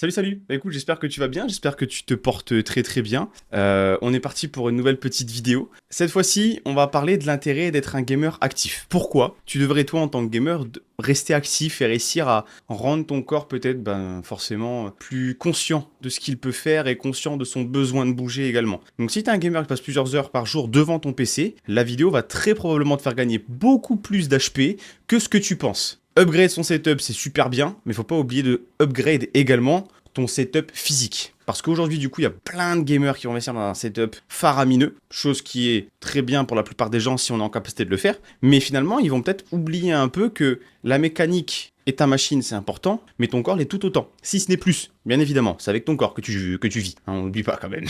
Salut, salut. Bah, écoute, j'espère que tu vas bien, j'espère que tu te portes très très bien. On est parti pour une nouvelle petite vidéo. Cette fois-ci, on va parler de l'intérêt d'être un gamer actif. Pourquoi tu devrais, toi, en tant que gamer, rester actif et réussir à rendre ton corps peut-être forcément plus conscient de ce qu'il peut faire et conscient de son besoin de bouger également. Donc si tu es un gamer qui passe plusieurs heures par jour devant ton PC, la vidéo va très probablement te faire gagner beaucoup plus d'HP que ce que tu penses. Upgrade son setup, c'est super bien, mais faut pas oublier de upgrade également ton setup physique. Parce qu'aujourd'hui, du coup, il y a plein de gamers qui vont investir dans un setup faramineux, chose qui est très bien pour la plupart des gens si on est en capacité de le faire, mais finalement, ils vont peut-être oublier un peu que la mécanique et ta machine, c'est important, mais ton corps l'est tout autant, si ce n'est plus, bien évidemment, c'est avec ton corps que tu vis, hein, on n'oublie pas quand même.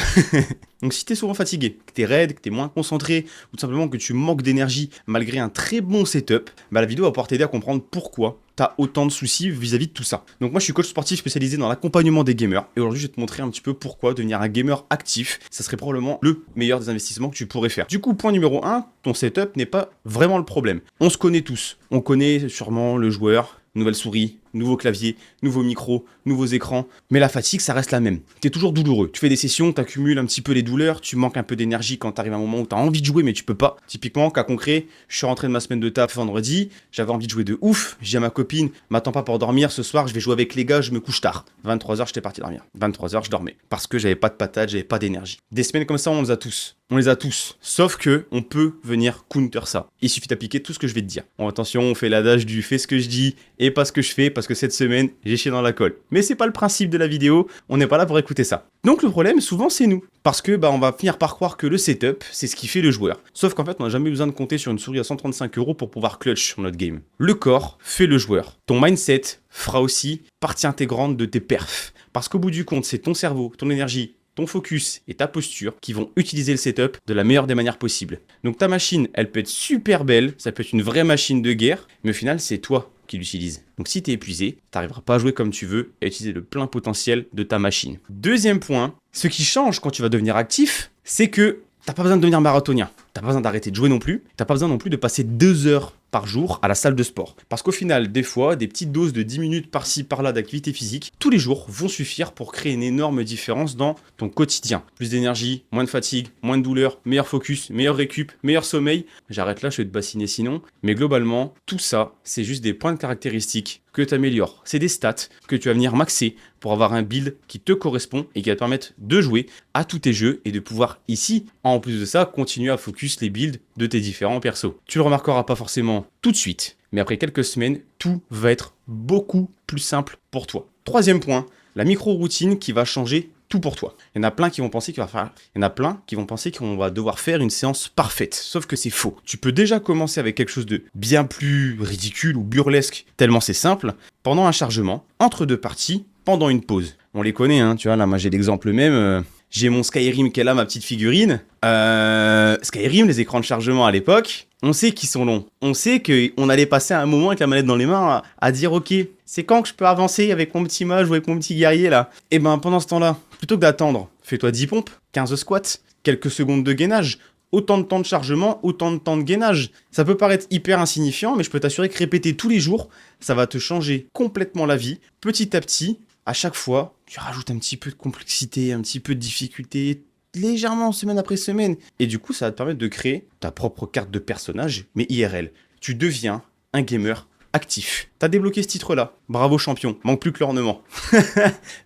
Donc si t'es souvent fatigué, que t'es raide, que t'es moins concentré, ou tout simplement que tu manques d'énergie malgré un très bon setup, la vidéo va pouvoir t'aider à comprendre pourquoi t'as autant de soucis vis-à-vis de tout ça. Donc moi je suis coach sportif spécialisé dans l'accompagnement des gamers, et aujourd'hui je vais te montrer un petit peu pourquoi devenir un gamer actif, ça serait probablement le meilleur des investissements que tu pourrais faire. Du coup, point numéro 1, ton setup n'est pas vraiment le problème. On se connaît tous, on connaît sûrement le joueur, nouvelle souris, nouveau clavier, nouveau micro, nouveaux écrans, mais la fatigue, ça reste la même. T'es toujours douloureux. Tu fais des sessions, t'accumules un petit peu les douleurs, tu manques un peu d'énergie quand t'arrives à un moment où t'as envie de jouer, mais tu peux pas. Typiquement, cas concret, je suis rentré de ma semaine de taf vendredi, j'avais envie de jouer de ouf, j'ai dit à ma copine, m'attends pas pour dormir, ce soir, je vais jouer avec les gars, je me couche tard. 23h, j'étais parti dormir. 23h, je dormais. Parce que j'avais pas de patate, j'avais pas d'énergie. Des semaines comme ça, on les a tous. On les a tous. Sauf que on peut venir counter ça. Il suffit d'appliquer tout ce que je vais te dire. Bon, attention, on fait l'adage du fais ce que je dis et pas ce que je fais parce que cette semaine, j'ai chié dans la colle. Mais c'est pas le principe de la vidéo, on n'est pas là pour écouter ça. Donc le problème, souvent, c'est nous. Parce que on va finir par croire que le setup, c'est ce qui fait le joueur. Sauf qu'en fait, on n'a jamais besoin de compter sur une souris à 135€ pour pouvoir clutch sur notre game. Le corps fait le joueur. Ton mindset fera aussi partie intégrante de tes perfs. Parce qu'au bout du compte, c'est ton cerveau, ton énergie, ton focus et ta posture qui vont utiliser le setup de la meilleure des manières possibles. Donc ta machine, elle peut être super belle, ça peut être une vraie machine de guerre, mais au final, c'est toi qui l'utilise. Donc si tu es épuisé, tu n'arriveras pas à jouer comme tu veux et à utiliser le plein potentiel de ta machine. Deuxième point, ce qui change quand tu vas devenir actif, c'est que t'as pas besoin de devenir marathonien. T'as pas besoin d'arrêter de jouer non plus. T'as pas besoin non plus de passer 2 heures par jour à la salle de sport. Parce qu'au final, des fois, des petites doses de 10 minutes par-ci, par-là d'activité physique, tous les jours, vont suffire pour créer une énorme différence dans ton quotidien. Plus d'énergie, moins de fatigue, moins de douleur, meilleur focus, meilleur récup, meilleur sommeil. J'arrête là, je vais te bassiner sinon. Mais globalement, tout ça, c'est juste des points de caractéristiques que tu améliores. C'est des stats que tu vas venir maxer pour avoir un build qui te correspond et qui va te permettre de jouer à tous tes jeux et de pouvoir ici, en plus de ça, continuer à focus les builds de tes différents persos. Tu le remarqueras pas forcément tout de suite, mais après quelques semaines, tout va être beaucoup plus simple pour toi. Troisième point, la micro-routine qui va changer tout pour toi. Il y en a plein qui vont penser qu'on va devoir faire une séance parfaite. Sauf que c'est faux. Tu peux déjà commencer avec quelque chose de bien plus ridicule ou burlesque, tellement c'est simple, pendant un chargement, entre deux parties, pendant une pause. On les connaît, hein, tu vois, là, moi j'ai l'exemple même. J'ai mon Skyrim qui est là, ma petite figurine. Skyrim, les écrans de chargement à l'époque, on sait qu'ils sont longs. On sait qu'on allait passer un moment avec la manette dans les mains à dire ok, c'est quand que je peux avancer avec mon petit mage ou avec mon petit guerrier là. Et pendant ce temps-là, plutôt que d'attendre, fais-toi 10 pompes, 15 squats, quelques secondes de gainage. Autant de temps de chargement, autant de temps de gainage. Ça peut paraître hyper insignifiant, mais je peux t'assurer que répéter tous les jours, ça va te changer complètement la vie. Petit à petit, à chaque fois, tu rajoutes un petit peu de complexité, un petit peu de difficulté, légèrement semaine après semaine. Et du coup, ça va te permettre de créer ta propre carte de personnage, mais IRL. Tu deviens un gamer actif. T'as débloqué ce titre-là. Bravo champion. Manque plus que l'ornement.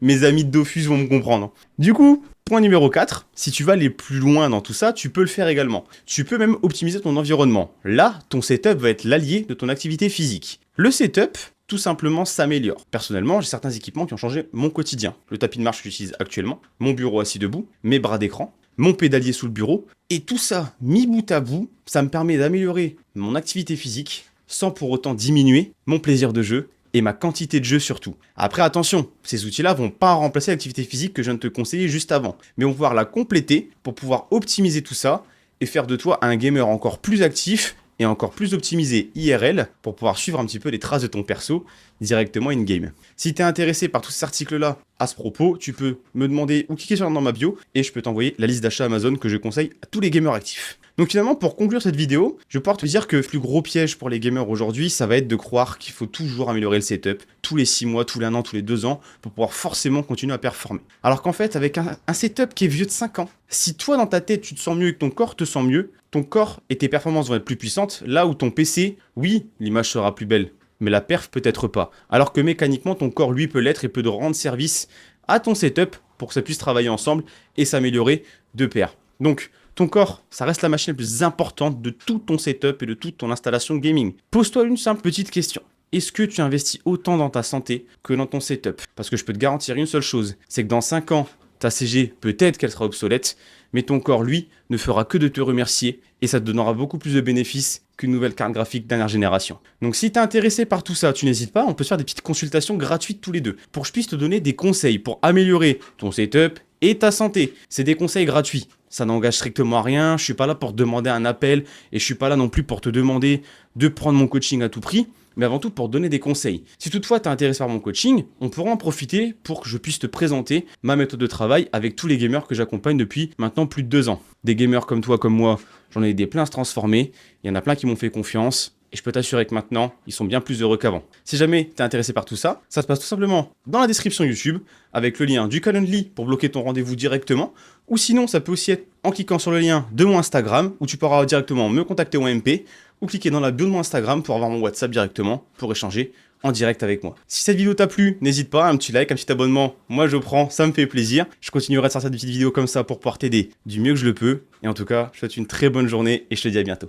Mes amis de Dofus vont me comprendre. Du coup, point numéro 4, si tu vas aller plus loin dans tout ça, tu peux le faire également. Tu peux même optimiser ton environnement. Là, ton setup va être l'allié de ton activité physique. Le setup, tout simplement s'améliore. Personnellement, j'ai certains équipements qui ont changé mon quotidien. Le tapis de marche que j'utilise actuellement, mon bureau assis debout, mes bras d'écran, mon pédalier sous le bureau. Et tout ça, mis bout à bout, ça me permet d'améliorer mon activité physique sans pour autant diminuer mon plaisir de jeu et ma quantité de jeu surtout. Après, attention, ces outils-là vont pas remplacer l'activité physique que je viens de te conseiller juste avant, mais vont pouvoir la compléter pour pouvoir optimiser tout ça et faire de toi un gamer encore plus actif et encore plus optimisé IRL pour pouvoir suivre un petit peu les traces de ton perso directement in-game. Si tu es intéressé par tous ces articles-là à ce propos, tu peux me demander ou cliquer sur le lien dans ma bio et je peux t'envoyer la liste d'achats Amazon que je conseille à tous les gamers actifs. Donc finalement, pour conclure cette vidéo, je vais pouvoir te dire que le plus gros piège pour les gamers aujourd'hui, ça va être de croire qu'il faut toujours améliorer le setup tous les 6 mois, tous les 1 an, tous les 2 ans, pour pouvoir forcément continuer à performer. Alors qu'en fait, avec un setup qui est vieux de 5 ans, si toi dans ta tête tu te sens mieux et que ton corps te sent mieux, ton corps et tes performances vont être plus puissantes, là où ton PC, oui, l'image sera plus belle, mais la perf peut-être pas. Alors que mécaniquement, ton corps lui peut l'être et peut rendre service à ton setup pour que ça puisse travailler ensemble et s'améliorer de pair. Donc, ton corps, ça reste la machine la plus importante de tout ton setup et de toute ton installation gaming. Pose-toi une simple petite question. Est-ce que tu investis autant dans ta santé que dans ton setup? Parce que je peux te garantir une seule chose, c'est que dans 5 ans, ta CG, peut-être qu'elle sera obsolète, mais ton corps, lui, ne fera que de te remercier et ça te donnera beaucoup plus de bénéfices qu'une nouvelle carte graphique dernière génération. Donc si tu es intéressé par tout ça, tu n'hésites pas, on peut se faire des petites consultations gratuites tous les deux pour que je puisse te donner des conseils pour améliorer ton setup et ta santé. C'est des conseils gratuits. Ça n'engage strictement à rien, je suis pas là pour te demander un appel et je suis pas là non plus pour te demander de prendre mon coaching à tout prix, mais avant tout pour te donner des conseils. Si toutefois tu es intéressé par mon coaching, on pourra en profiter pour que je puisse te présenter ma méthode de travail avec tous les gamers que j'accompagne depuis maintenant plus de 2 ans. Des gamers comme toi, comme moi, j'en ai aidé plein à se transformer, il y en a plein qui m'ont fait confiance, et je peux t'assurer que maintenant, ils sont bien plus heureux qu'avant. Si jamais tu es intéressé par tout ça, ça se passe tout simplement dans la description YouTube, avec le lien du Calendly pour bloquer ton rendez-vous directement, ou sinon ça peut aussi être en cliquant sur le lien de mon Instagram, où tu pourras directement me contacter en MP, ou cliquer dans la bio de mon Instagram pour avoir mon WhatsApp directement, pour échanger en direct avec moi. Si cette vidéo t'a plu, n'hésite pas, un petit like, un petit abonnement, moi je prends, ça me fait plaisir. Je continuerai de sortir des petites vidéos comme ça pour pouvoir t'aider du mieux que je le peux. Et en tout cas, je te souhaite une très bonne journée et je te dis à bientôt.